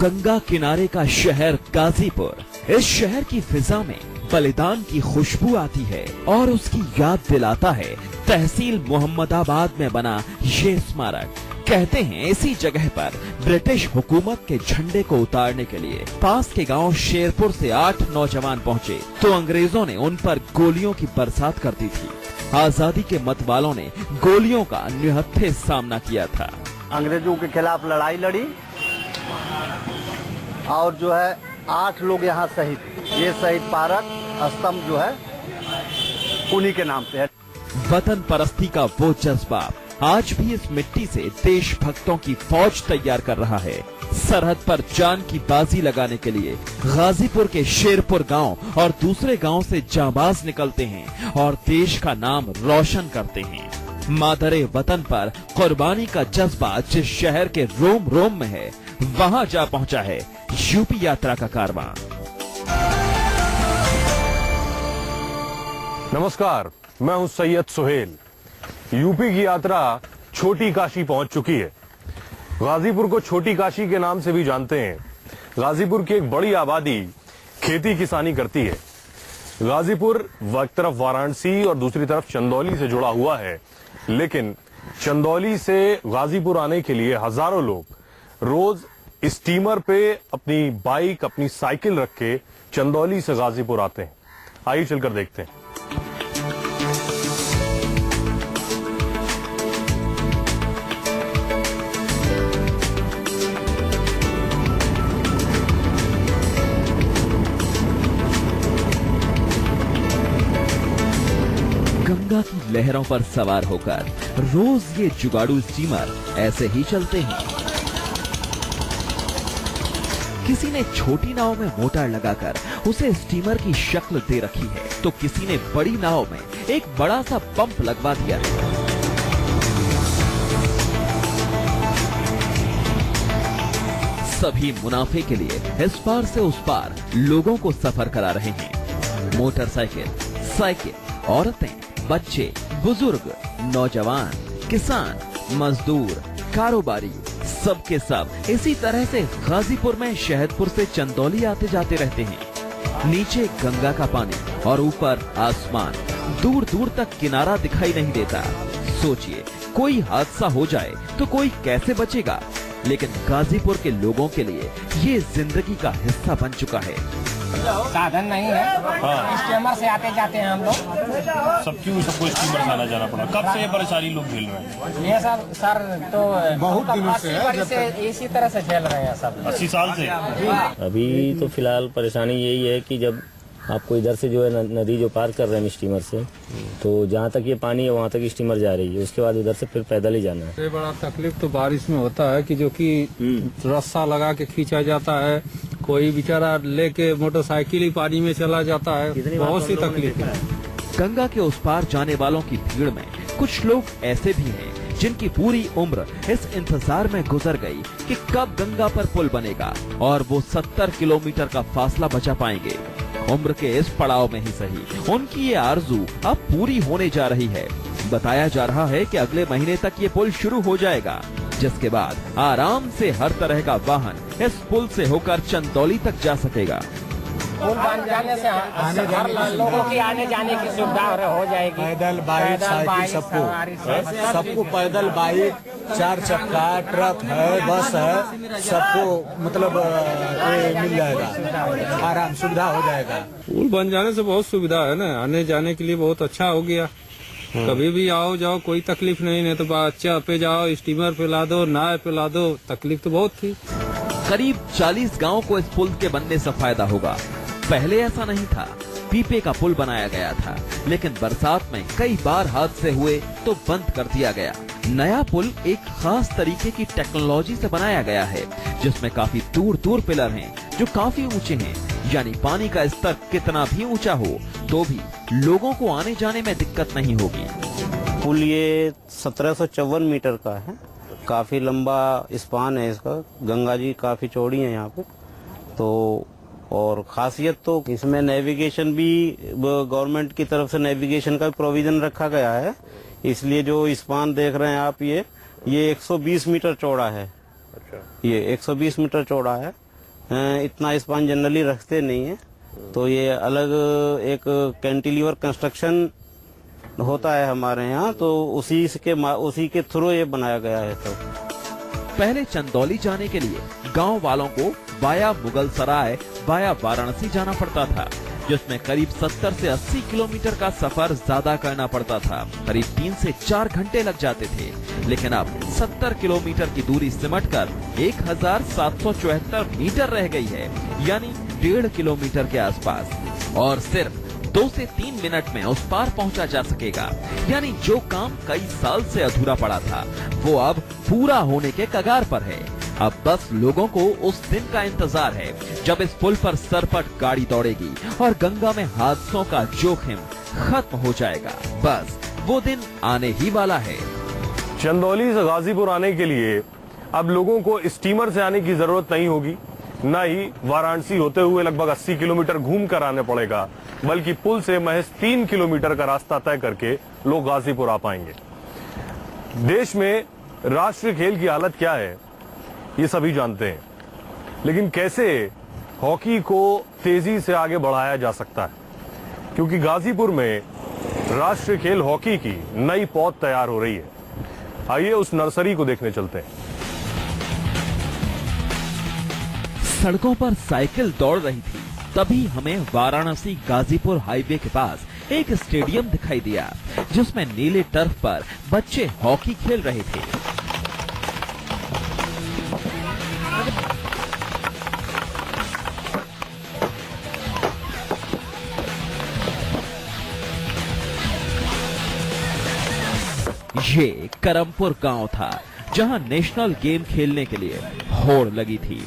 गंगा किनारे का शहर गाजीपुर। इस शहर की फिजा में बलिदान की खुशबू आती है और उसकी याद दिलाता है तहसील मोहम्मदाबाद में बना ये स्मारक। कहते हैं इसी जगह पर ब्रिटिश हुकूमत के झंडे को उतारने के लिए पास के गांव शेरपुर से 8 नौजवान पहुंचे तो अंग्रेजों ने उन पर गोलियों की बरसात कर दी थी। आजादी के मतवालों ने गोलियों का निहत्थे सामना किया था। अंग्रेजों के खिलाफ लड़ाई लड़ी और जो है 8 लोग यहाँ शहीद। ये शहीद पार्क स्तंभ जो है उन्हीं के नाम पे है। वतन परस्ती का वो जज्बा आज भी इस मिट्टी से देशभक्तों की फौज तैयार कर रहा है। सरहद पर जान की बाजी लगाने के लिए गाजीपुर के शेरपुर गांव और दूसरे गांव से जांबाज निकलते हैं और देश का नाम रोशन करते हैं। मादरे वतन पर कुर्बानी का जज्बा जिस शहर के रोम रोम में है, वहां जा पहुंचा है यूपी यात्रा का कारवां। नमस्कार, मैं हूं सैयद सुहेल। यूपी की यात्रा छोटी काशी पहुंच चुकी है। गाजीपुर को छोटी काशी के नाम से भी जानते हैं। गाजीपुर की एक बड़ी आबादी खेती किसानी करती है। गाजीपुर एक तरफ वाराणसी और दूसरी तरफ चंदौली से जुड़ा हुआ है, लेकिन चंदौली से गाजीपुर आने के लिए हजारों लोग रोज स्टीमर पे अपनी बाइक, अपनी साइकिल रख के चंदौली से गाजीपुर आते हैं। आइए चलकर देखते हैं। गंगा की लहरों पर सवार होकर रोज ये जुगाड़ू स्टीमर ऐसे ही चलते हैं। किसी ने छोटी नाव में मोटर लगाकर उसे स्टीमर की शक्ल दे रखी है, तो किसी ने बड़ी नाव में एक बड़ा सा पंप लगवा दिया है। सभी मुनाफे के लिए इस पार से उस पार लोगों को सफर करा रहे हैं। मोटरसाइकिल, साइकिल, औरतें, बच्चे, बुजुर्ग, नौजवान, किसान, मजदूर, कारोबारी, सबके सब इसी तरह से गाजीपुर में शहदपुर से चंदौली आते जाते रहते हैं। नीचे गंगा का पानी और ऊपर आसमान, दूर दूर तक किनारा दिखाई नहीं देता। सोचिए, कोई हादसा हो जाए तो कोई कैसे बचेगा, लेकिन गाजीपुर के लोगों के लिए ये जिंदगी का हिस्सा बन चुका है। साधन नहीं है, स्टीमर से आते जाते हैं हम लोग। सबको स्टीमर से आना जाना पड़ा। कब से ये परेशानी लोग झेल रहे हैं? ये सर तो बहुत दिनों से इसी तरह से झेल रहे हैं सब। 80 साल से। अभी तो फिलहाल परेशानी यही है कि जब आपको इधर से जो है नदी जो पार कर रहे हैं स्टीमर से, तो जहाँ तक ये पानी है वहाँ तक स्टीमर जा रही है, उसके बाद उधर से फिर पैदल ही जाना है। सबसे बड़ा तकलीफ तो बारिश में होता है कि जो कि रस्सा लगा के खींचा जाता है, कोई बेचारा लेके मोटरसाइकिल ही पानी में चला जाता है। बहुत सी तकलीफ है। गंगा के उस पार जाने वालों की भीड़ में कुछ लोग ऐसे भी हैं जिनकी पूरी उम्र इस इंतजार में गुजर गई कि कब गंगा पर पुल बनेगा और वो 70 किलोमीटर का फासला बचा पाएंगे। उम्र के इस पड़ाव में ही सही उनकी ये आरजू अब पूरी होने जा रही है। बताया जा रहा है कि अगले महीने तक ये पुल शुरू हो जाएगा, जिसके बाद आराम से हर तरह का वाहन इस पुल से होकर चंदौली तक जा सकेगा। पुल बन जाने से हर लोगों की आने जाने की सुविधा हो जाएगी। पैदल बाइक, साइकिल, सबको पैदल बाइक, 4 चक्का, ट्रक है, बस है, सबको मतलब मिल जाएगा, आराम सुविधा हो जाएगा। पुल बन जाने से बहुत सुविधा है ना, आने जाने के लिए बहुत अच्छा हो गया। कभी भी आओ जाओ कोई तकलीफ नहीं तो बच्चा पे जाओ, स्टीमर पे ला दो, नाव पे ला दो। तकलीफ तो बहुत थी। करीब 40 गांव को इस पुल के बनने से फायदा होगा। पहले ऐसा नहीं था, पीपे का पुल बनाया गया था, लेकिन बरसात में कई बार हादसे हुए तो बंद कर दिया गया। नया पुल एक खास तरीके की टेक्नोलॉजी से बनाया गया है, जिसमें काफी दूर दूर पिलर हैं जो काफी ऊंचे हैं, यानी पानी का स्तर कितना भी ऊंचा हो तो भी लोगों को आने जाने में दिक्कत नहीं होगी। पुल ये 1754 मीटर का है, काफी लंबा स्पान है इसका। गंगा जी काफी चौड़ी है यहाँ पे तो, और खासियत तो इसमें नेविगेशन भी गवर्नमेंट की तरफ से नेविगेशन का प्रोविजन रखा गया है। इसलिए जो स्पान देख रहे हैं आप, ये 120 मीटर चौड़ा है। अच्छा। ये 120 मीटर चौड़ा है इतना स्पान जनरली रखते नहीं है, तो ये अलग एक कैंटिलीवर कंस्ट्रक्शन होता है हमारे यहाँ, तो उसी के थ्रू ये बनाया गया है। तो पहले चंदौली जाने के लिए गांव वालों को वाया मुगल सराय वाया वाराणसी जाना पड़ता था, जिसमें करीब 70 से 80 किलोमीटर का सफर ज्यादा करना पड़ता था। करीब 3 से 4 घंटे लग जाते थे। लेकिन अब 70 किलोमीटर की दूरी सिमटकर 1774 मीटर रह गई है, यानी 1.5 किलोमीटर के आसपास, और सिर्फ 2 से 3 मिनट में उस पार पहुंचा जा सकेगा। यानी जो काम कई साल से अधूरा पड़ा था, वो अब पूरा होने के कगार पर है। अब बस लोगों को उस दिन का इंतजार है जब इस पुल पर सरपट गाड़ी दौड़ेगी और गंगा में हादसों का जोखिम खत्म हो जाएगा। बस वो दिन आने ही वाला है। चंदौली से गाजीपुर आने के लिए अब लोगों को स्टीमर से आने की जरूरत नहीं होगी, न ही वाराणसी होते हुए लगभग 80 किलोमीटर घूम कर आने पड़ेगा, बल्कि पुल से महज 3 किलोमीटर का रास्ता तय करके लोग गाजीपुर आ पाएंगे। देश में राष्ट्रीय खेल की हालत क्या है ये सभी जानते हैं, लेकिन कैसे हॉकी को तेजी से आगे बढ़ाया जा सकता है, क्योंकि गाजीपुर में राष्ट्रीय खेल हॉकी की नई पौध तैयार हो रही है। आइए उस नर्सरी को देखने चलते हैं। सड़कों पर साइकिल दौड़ रही थी, तभी हमें वाराणसी गाजीपुर हाईवे के पास एक स्टेडियम दिखाई दिया, जिसमें नीले टर्फ पर बच्चे हॉकी खेल रहे थे। ये करमपुर गांव था, जहां नेशनल गेम खेलने के लिए होड़ लगी थी।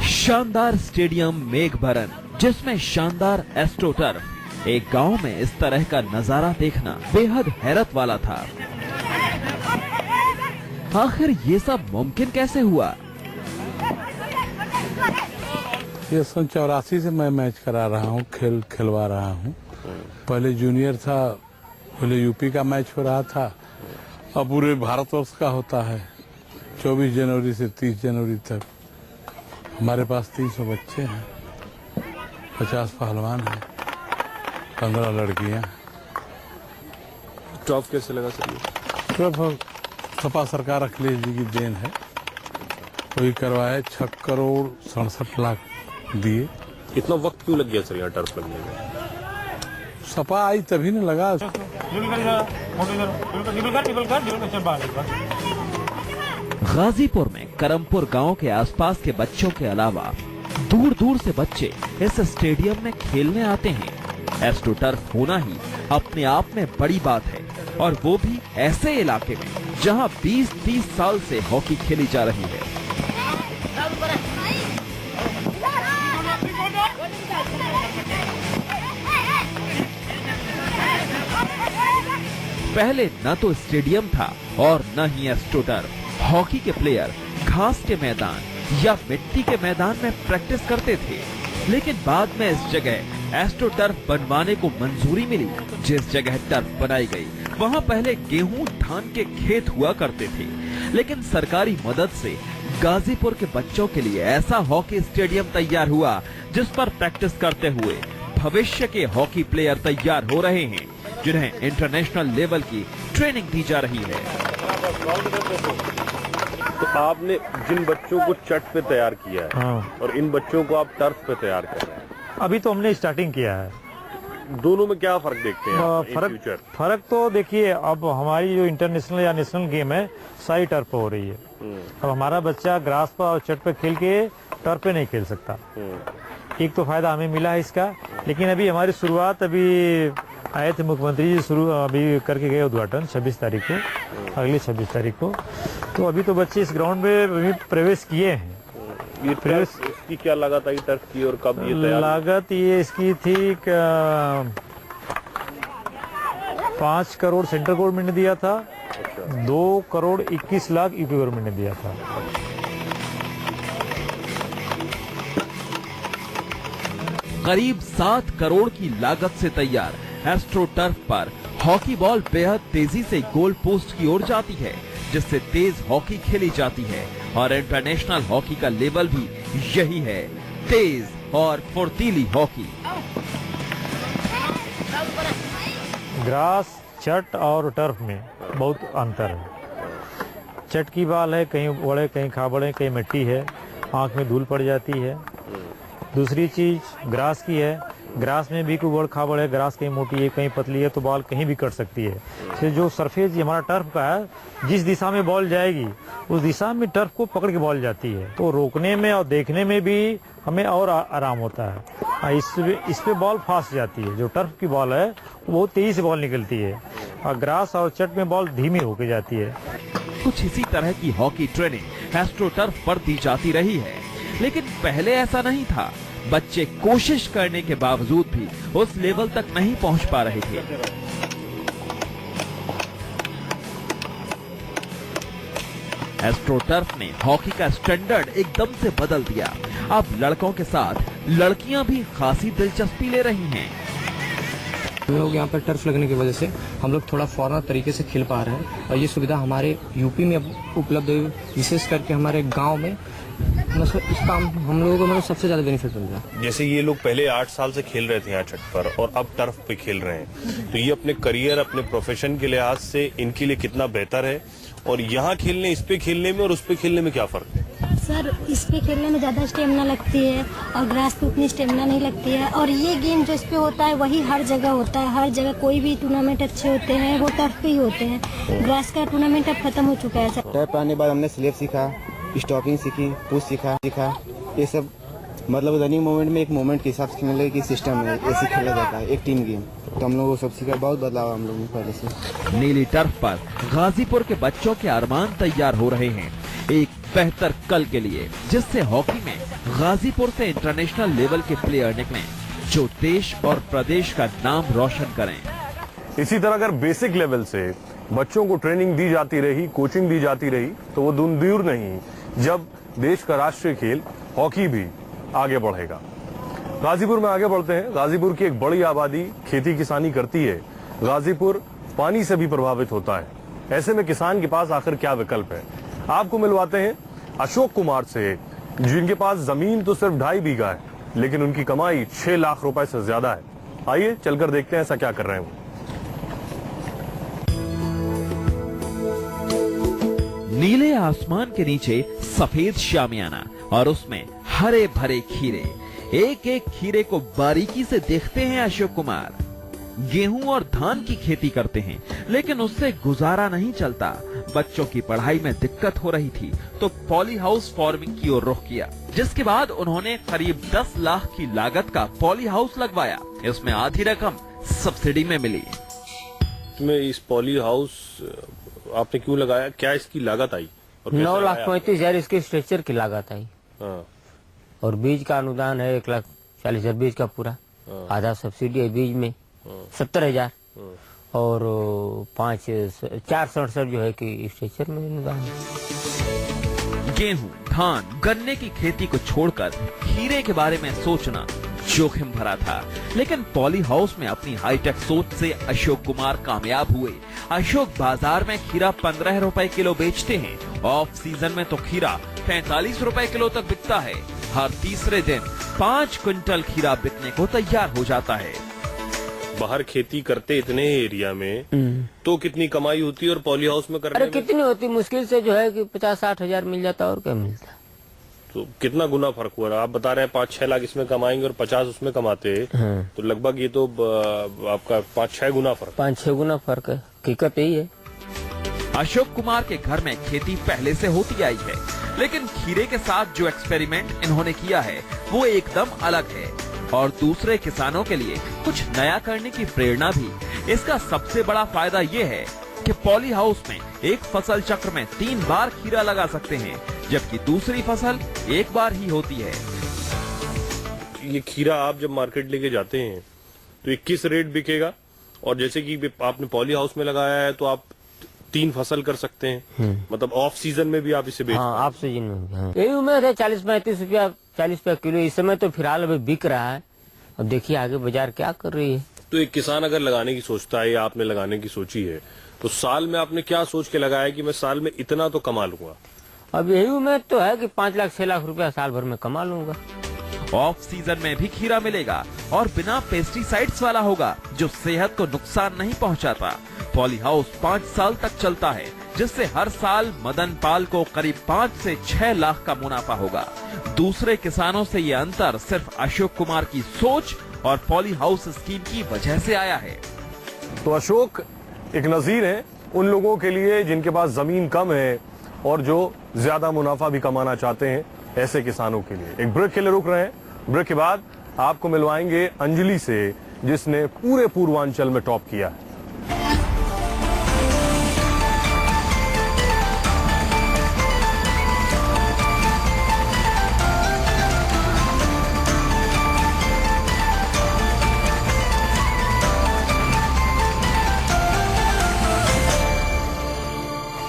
शानदार स्टेडियम मेघभरन, जिसमें शानदार एस्ट्रोटर्फ। एक गांव में इस तरह का नजारा देखना बेहद हैरत वाला था। आखिर ये सब मुमकिन कैसे हुआ? ये सन 84 से मैं मैच करा रहा हूँ, खिलवा रहा हूँ। पहले जूनियर था, पहले यूपी का मैच हो रहा था, अब पूरे भारतवर्ष का होता है। 24 जनवरी से 30 जनवरी तक हमारे पास 300 बच्चे हैं, 50 पहलवान हैं, 15 लड़कियां। टॉप कैसे लगा सर? सपा सरकार अखिलेश जी की देन है, वही करवाए। 6 करोड़ 67 लाख दिए। इतना वक्त क्यों लग गया सर यहाँ टर्फ लगने में? सपा आई तभी न लगा। गाजीपुर में करमपुर गांव के आसपास के बच्चों के अलावा दूर दूर से बच्चे इस स्टेडियम में खेलने आते हैं। एस्ट्रोटर्फ होना ही अपने आप में बड़ी बात है, और वो भी ऐसे इलाके में जहां 20-30 साल से हॉकी खेली जा रही है। पहले न तो स्टेडियम था और न ही एस्ट्रोटर्फ। हॉकी के प्लेयर घास के मैदान या मिट्टी के मैदान में प्रैक्टिस करते थे, लेकिन बाद में इस जगह एस्ट्रोटर्फ बनवाने को मंजूरी मिली। जिस जगह टर्फ बनाई गई, वहां पहले गेहूं धान के खेत हुआ करते थे, लेकिन सरकारी मदद से गाजीपुर के बच्चों के लिए ऐसा हॉकी स्टेडियम तैयार हुआ, जिस पर प्रैक्टिस करते हुए भविष्य के हॉकी प्लेयर तैयार हो रहे हैं, जिन्हें इंटरनेशनल लेवल की ट्रेनिंग दी जा रही है। तो आपने जिन बच्चों को चट पे तैयार किया है, हाँ। और इन बच्चों को आप टर्फ पे तैयार कर रहे हैं, अभी तो हमने स्टार्टिंग किया है। दोनों में क्या फर्क देखते हैं आप इन फ्यूचर? फर्क तो देखिए, अब हमारी जो इंटरनेशनल या नेशनल गेम है सारी टर्फ पे हो रही है। अब हमारा बच्चा ग्रास पर और चट पे खेल के टर्फ पे नहीं खेल सकता। एक तो फायदा हमें मिला है इसका, लेकिन अभी हमारी शुरुआत अभी आए थे मुख्यमंत्री जी, शुरू अभी करके गए उद्घाटन 26 तारीख को, अगली 26 तारीख को। तो अभी तो बच्चे इस ग्राउंड में प्रवेश किए हैं। ये प्रवेश इसकी क्या लागत आई टर्फ की, और कब ये तैयार? लागत ये इसकी थी 5 करोड़ सेंट्रल गवर्नमेंट ने दिया था, 2 करोड़ 21 लाख यूपी गवर्नमेंट ने दिया था। करीब 7 करोड़ की लागत से तैयार एस्ट्रो टर्फ पर हॉकी बॉल बेहद तेजी से गोल पोस्ट की ओर जाती है, जिससे तेज हॉकी खेली जाती है, और इंटरनेशनल हॉकी का लेवल भी यही है। तेज और फुर्तीली हॉकी। ग्रास, चट और टर्फ में बहुत अंतर है। चट की बॉल है, कहीं बड़े कहीं खाबड़े, कहीं मिट्टी है, आंख में धूल पड़ जाती है। दूसरी चीज ग्रास की है, ग्रास में भी कोई बड़ खाबड़ है, ग्रास कहीं मोटी है कहीं पतली है, तो बॉल कहीं भी कट सकती है। इसलिए जो सरफेस हमारा टर्फ का है, जिस दिशा में बॉल जाएगी उस दिशा में टर्फ को पकड़ के बॉल जाती है, तो रोकने में और देखने में भी हमें और आराम होता है। इस पे बॉल फास्ट जाती है। जो टर्फ की बॉल है वो बहुत तेजी से बॉल निकलती है, और ग्रास और चट में बॉल धीमी होके जाती है। कुछ इसी तरह की हॉकी ट्रेनिंग एस्ट्रोटर्फ पर दी जाती रही है, लेकिन पहले ऐसा नहीं था। बच्चे कोशिश करने के बावजूद भी उस लेवल तक नहीं पहुंच पा रहे थे। एस्ट्रोटर्फ ने हॉकी का स्टैंडर्ड एकदम से बदल दिया। अब लड़कों के साथ लड़कियां भी खासी दिलचस्पी ले रही हैं। हम लोग यहाँ पर टर्फ लगने की वजह से हम लोग थोड़ा फॉर्मल तरीके से खेल पा रहे हैं, और ये सुविधा हमारे यूपी में उपलब्ध है। विशेष करके हमारे गांव में मतलब इसका हम लोगों को मतलब सबसे ज्यादा बेनिफिट मिल रहा है। जैसे ये लोग पहले 8 साल से खेल रहे थे यहाँ छठ पर, और अब टर्फ पे खेल रहे हैं, तो ये अपने करियर, अपने प्रोफेशन के लिहाज से इनके लिए कितना बेहतर है, और यहाँ खेलने, इस पे खेलने में और उस पे खेलने में क्या फर्क है? सर, इस पे खेलने में ज्यादा स्टेमिना लगती है और ग्रास पे उतनी स्टेमिना नहीं लगती है, और ये गेम जो इस पे होता है वही हर जगह होता है। हर जगह कोई भी टूर्नामेंट अच्छे होते हैं वो टर्फ पे ही होते हैं। ग्रास का टूर्नामेंट अब खत्म हो चुका है। टर्फ आने के बाद हमने स्लिप सीखा, स्टॉपिंग सीखी, पुश सीखा। ये सब मतलब रनिंग मोमेंट में एक मोमेंट के हिसाब से खेलने की सिस्टम है, ऐसे खेला जाता है एक टीम गेम। तो हम लोग वो सब सीखा, बहुत बदलाव हम लोग ने पहले से। नीली टर्फ पर गाजीपुर के बच्चों के अरमान तैयार हो रहे हैं एक बेहतर कल के लिए, जिससे हॉकी में गाजीपुर से इंटरनेशनल लेवल के प्लेयर निकलें जो देश और प्रदेश का नाम रोशन करें। इसी तरह अगर बेसिक लेवल से बच्चों को ट्रेनिंग दी जाती रही, कोचिंग दी जाती रही, तो वो दूर नहीं, जब देश का राष्ट्रीय खेल हॉकी भी आगे बढ़ेगा। गाजीपुर में आगे बढ़ते हैं। गाजीपुर की एक बड़ी आबादी खेती किसानी करती है। गाजीपुर पानी से भी प्रभावित होता है। ऐसे में किसान के पास आखिर क्या विकल्प है? आपको मिलवाते हैं अशोक कुमार से, जिनके पास जमीन तो सिर्फ 2.5 बीघा है, लेकिन उनकी कमाई 6 लाख रुपए से ज्यादा है। आइए चलकर देखते हैं ऐसा क्या कर रहे हैं वो। नीले आसमान के नीचे सफेद शामियाना और उसमें हरे भरे खीरे। एक एक खीरे को बारीकी से देखते हैं अशोक कुमार। गेहूं और धान की खेती करते हैं, लेकिन उससे गुजारा नहीं चलता। बच्चों की पढ़ाई में दिक्कत हो रही थी, तो पॉली हाउस फार्मिंग की ओर रुख किया, जिसके बाद उन्होंने करीब 10 लाख की लागत का पॉली हाउस लगवाया। इसमें आधी रकम सब्सिडी में मिली। तुम्हें इस पॉली हाउस आपने क्यों लगाया? क्या इसकी लागत आई? 9,35,000 इसके स्ट्रक्चर की लागत आई। हाँ। और बीज का अनुदान है 1,40,000 बीज का पूरा। आधा सब्सिडी है बीज में 70,000, और 467 जो है कि स्ट्रक्चर में अनुदान है। गेहूं, धान, गन्ने की खेती को छोड़कर खीरे के बारे में सोचना जोखिम भरा था, लेकिन पॉली हाउस में अपनी हाईटेक सोच से अशोक कुमार कामयाब हुए। अशोक बाजार में खीरा 15 रुपए किलो बेचते हैं। ऑफ सीजन में तो खीरा 45 रुपए किलो तक बिकता है। हर तीसरे दिन 5 क्विंटल खीरा बिकने को तैयार हो जाता है। बाहर खेती करते इतने एरिया में तो कितनी कमाई होती है, और पॉली हाउस में करने अरे कितनी होती, मुश्किल से जो है कि 50-60 हजार मिल जाता, और क्या मिलता। तो कितना गुना फर्क हुआ? आप बता रहे हैं 5-6 लाख इसमें कमाएंगे और 50 उसमें कमाते हैं, तो लगभग ये तो आपका 5-6 गुना फर्क। 5-6 गुना फर्क है, हकीकत यही है। अशोक कुमार के घर में खेती पहले से होती आई है, लेकिन खीरे के साथ जो एक्सपेरिमेंट इन्होंने किया है वो एकदम अलग है, और दूसरे किसानों के लिए कुछ नया करने की प्रेरणा भी। इसका सबसे बड़ा फायदा ये है कि पॉली हाउस में एक फसल चक्र में 3 बार खीरा लगा सकते हैं, जबकि दूसरी फसल एक बार ही होती है। ये खीरा आप जब मार्केट लेके जाते हैं तो ये किस रेट बिकेगा? और जैसे कि आपने पॉली हाउस में लगाया है तो आप 3 फसल कर सकते हैं, मतलब ऑफ सीजन में भी आप इसे बेच। हाँ, ऑफ सीजन में भी। हाँ। यही उम्मीद है 40-35 रुपया, 40 रुपया किलो इस समय तो फिलहाल अभी बिक रहा है। अब देखिए आगे बाजार क्या कर रही है। तो एक किसान अगर लगाने की सोचता है, या आपने लगाने की सोची है, तो साल में आपने क्या सोच के लगाया कि मैं साल में इतना तो कमा लूंगा? अब यही उम्मीद तो है कि 5 लाख 6 लाख रुपया साल भर में कमा लूंगा। ऑफ सीजन में भी खीरा मिलेगा और बिना पेस्टिसाइड्स वाला होगा, जो सेहत को नुकसान नहीं पहुंचाता। पॉली हाउस 5 साल तक चलता है, जिससे हर साल मदन पाल को करीब 5 से 6 लाख का मुनाफा होगा। दूसरे किसानों से ये अंतर सिर्फ अशोक कुमार की सोच और पॉली हाउस स्कीम की वजह से आया है। तो अशोक एक नजीर है उन लोगों के लिए जिनके पास जमीन कम है और जो ज्यादा मुनाफा भी कमाना चाहते हैं, ऐसे किसानों के लिए। एक ब्रेक के लिए रुक रहे हैं, ब्रेक के बाद आपको मिलवाएंगे अंजलि से, जिसने पूरे पूर्वांचल में टॉप किया है।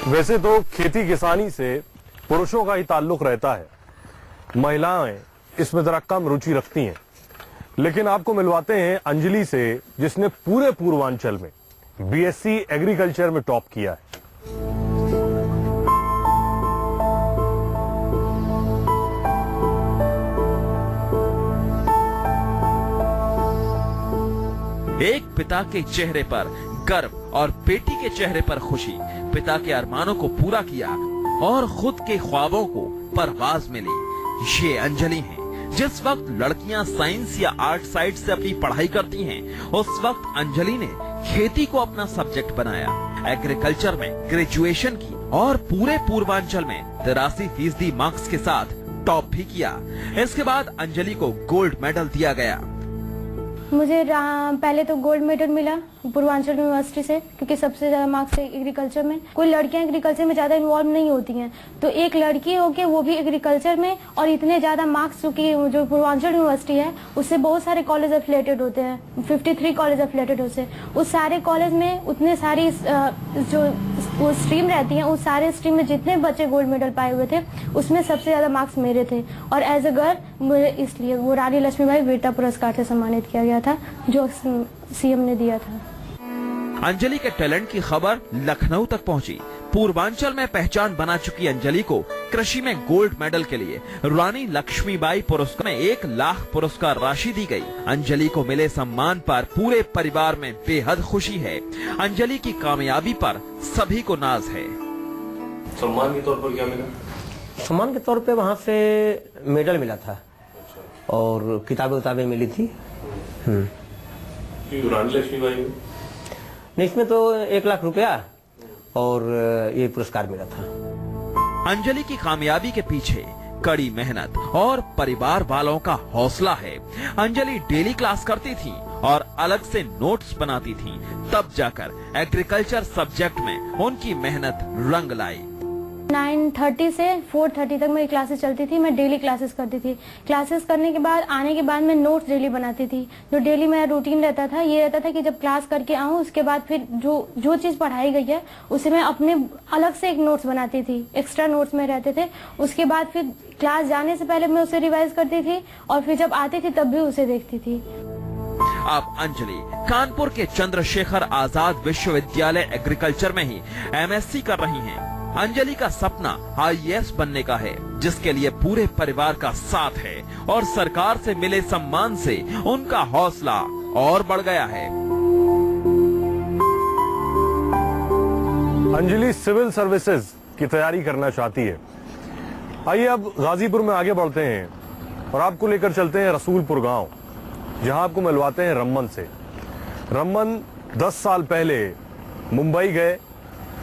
वैसे तो खेती किसानी से पुरुषों का ही ताल्लुक रहता है, महिलाएं इसमें जरा कम रुचि रखती हैं। लेकिन आपको मिलवाते हैं अंजलि से, जिसने पूरे पूर्वांचल में बीएससी एग्रीकल्चर में टॉप किया है। एक पिता के चेहरे पर गर्व और बेटी के चेहरे पर खुशी। पिता के अरमानों को पूरा किया और खुद के ख्वाबों को परवाज मिली। ये अंजलि है। जिस वक्त लड़कियां साइंस या आर्ट साइड से अपनी पढ़ाई करती हैं, उस वक्त अंजलि ने खेती को अपना सब्जेक्ट बनाया, एग्रीकल्चर में ग्रेजुएशन की और पूरे पूर्वांचल में 83% मार्क्स के साथ टॉप भी किया। इसके बाद अंजलि को गोल्ड मेडल दिया गया। मुझे पहले तो गोल्ड मेडल मिला पूर्वांचल यूनिवर्सिटी से, क्योंकि सबसे ज्यादा मार्क्स है एग्रीकल्चर में। कोई लड़कियां एग्रीकल्चर में ज्यादा इन्वॉल्व नहीं होती हैं, तो एक लड़की होके वो भी एग्रीकल्चर में, और इतने ज्यादा मार्क्स जो पूर्वांचल यूनिवर्सिटी है उससे बहुत सारे कॉलेज एफिलेटेड होते हैं, 53 कॉलेज एफिलेटेड होते हैं। उस सारे कॉलेज में उतने सारी जो वो स्ट्रीम रहती है, उस सारे स्ट्रीम में जितने बच्चे गोल्ड मेडल पाए हुए थे उसमें सबसे ज्यादा मार्क्स मेरे थे। और एज अ गर्ल मुझे इसलिए वो रानी लक्ष्मीबाई वीरता पुरस्कार से सम्मानित किया गया था, जो सीएम ने दिया था। अंजलि के टैलेंट की खबर लखनऊ तक पहुंची। पूर्वांचल में पहचान बना चुकी अंजलि को कृषि में गोल्ड मेडल के लिए रानी लक्ष्मीबाई पुरस्कार में 1 लाख पुरस्कार राशि दी गई। अंजलि को मिले सम्मान पर पूरे परिवार में बेहद खुशी है। अंजलि की कामयाबी पर सभी को नाज है। सम्मान के तौर पर क्या मिला? सम्मान के तौर पे वहाँ से मेडल मिला था और किताबें मिली थी। रानी लक्ष्मीबाई में नहीं, इसमें तो 1 लाख रुपया और ये पुरस्कार मिला था। अंजलि की कामयाबी के पीछे कड़ी मेहनत और परिवार वालों का हौसला है। अंजलि डेली क्लास करती थी और अलग से नोट्स बनाती थी, तब जाकर एग्रीकल्चर सब्जेक्ट में उनकी मेहनत रंग लाई। 9:30 से 4:30 तक मेरी क्लासेस चलती थी। मैं डेली क्लासेस करती थी। क्लासेस करने के बाद आने के बाद मैं नोट्स डेली बनाती थी। जो डेली मेरा रूटीन रहता था, ये रहता था कि जब क्लास करके आऊँ उसके बाद फिर जो चीज़ पढ़ाई गई है उसे मैं अपने अलग से एक नोट्स बनाती थी। एक्स्ट्रा नोट्स में रहते थे। उसके बाद फिर क्लास जाने से पहले मैं उसे रिवाइज करती थी और फिर जब आती थी तब भी उसे देखती थी। अब अंजलि कानपुर के चंद्रशेखर आजाद विश्वविद्यालय एग्रीकल्चर में ही MSc कर रही हैं। अंजलि का सपना IAS बनने का है, जिसके लिए पूरे परिवार का साथ है और सरकार से मिले सम्मान से उनका हौसला और बढ़ गया है। अंजलि सिविल सर्विसेज की तैयारी करना चाहती है। आइए अब गाजीपुर में आगे बढ़ते हैं और आपको लेकर चलते हैं रसूलपुर गांव, जहां आपको मिलवाते हैं रमन से। रमन 10 साल पहले मुंबई गए।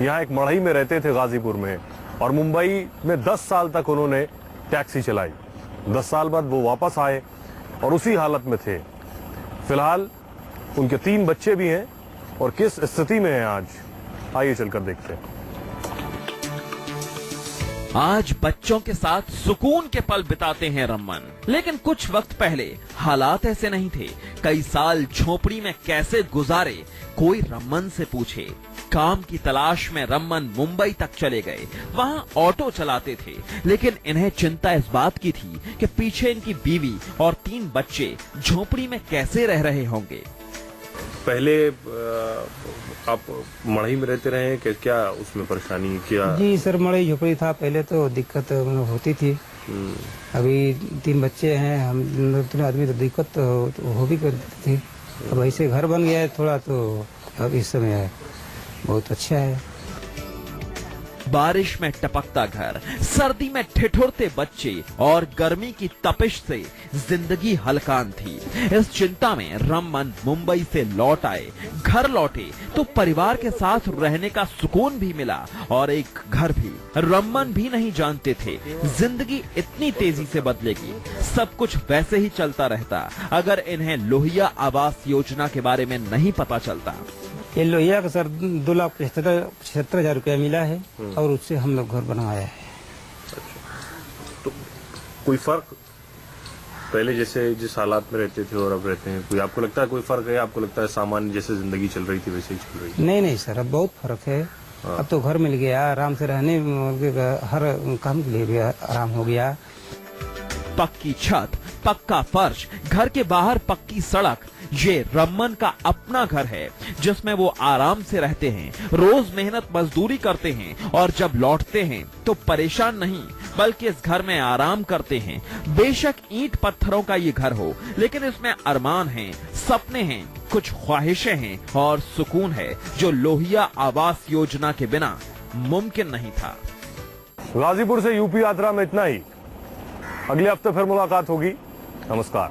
यहाँ एक मढ़ई में रहते थे गाजीपुर में, और मुंबई में 10 साल तक उन्होंने टैक्सी चलाई। 10 साल बाद वो वापस आए और उसी हालत में थे। फिलहाल उनके 3 बच्चे भी हैं और किस स्थिति में हैं आज, आइए चलकर देखते हैं। आज बच्चों के साथ सुकून के पल बिताते हैं रमन, लेकिन कुछ वक्त पहले हालात ऐसे नहीं थे। कई साल झोपड़ी में कैसे गुजारे, कोई रमन से पूछे। काम की तलाश में रमन मुंबई तक चले गए। वहां ऑटो चलाते थे, लेकिन इन्हें चिंता इस बात की थी कि पीछे इनकी बीवी और 3 बच्चे झोपड़ी में कैसे रह रहे होंगे। पहले आप मढ़ई में रहते रहे कि क्या उसमें परेशानी क्या? जी सर, मढ़ई झोपड़ी था पहले, तो दिक्कत होती थी। अभी 3 बच्चे हैं, हम 3 आदमी, तो दिक्कत तो हो भी करती थी। अब ऐसे घर बन गया है थोड़ा, तो अब इस समय बहुत अच्छा है। बारिश में टपकता घर, सर्दी में ठिठुरते बच्चे और गर्मी की तपिश से जिंदगी हलकान थी। इस चिंता में रमन मुंबई से लौट आए। घर लौटे तो परिवार के साथ रहने का सुकून भी मिला और एक घर भी। रमन भी नहीं जानते थे जिंदगी इतनी तेजी से बदलेगी। सब कुछ वैसे ही चलता रहता अगर इन्हें लोहिया आवास योजना के बारे में नहीं पता चलता। ये लोहिया का सर 2,75,000 रुपया मिला है और उससे हम लोग घर बनवाया है। तो कोई फर्क पहले जैसे जिस हालात में रहते थे और अब रहते हैं, कोई आपको लगता है कोई फर्क है? आपको लगता है सामान्य जैसे जिंदगी चल रही थी वैसे ही चल रही है? नहीं सर, अब बहुत फर्क है। अब तो घर मिल गया, आराम से रहने, हर काम के लिए भी आराम हो गया। पक्की छत, पक्का फर्श, घर के बाहर पक्की सड़क, ये रमन का अपना घर है जिसमें वो आराम से रहते हैं, रोज मेहनत मजदूरी करते हैं और जब लौटते हैं तो परेशान नहीं बल्कि इस घर में आराम करते हैं। बेशक ईंट पत्थरों का ये घर हो, लेकिन इसमें अरमान हैं, सपने हैं, कुछ ख्वाहिशें हैं और सुकून है जो लोहिया आवास योजना के बिना मुमकिन नहीं था। गाजीपुर से यूपी यात्रा में इतना ही। अगले हफ्ते फिर मुलाकात होगी। नमस्कार।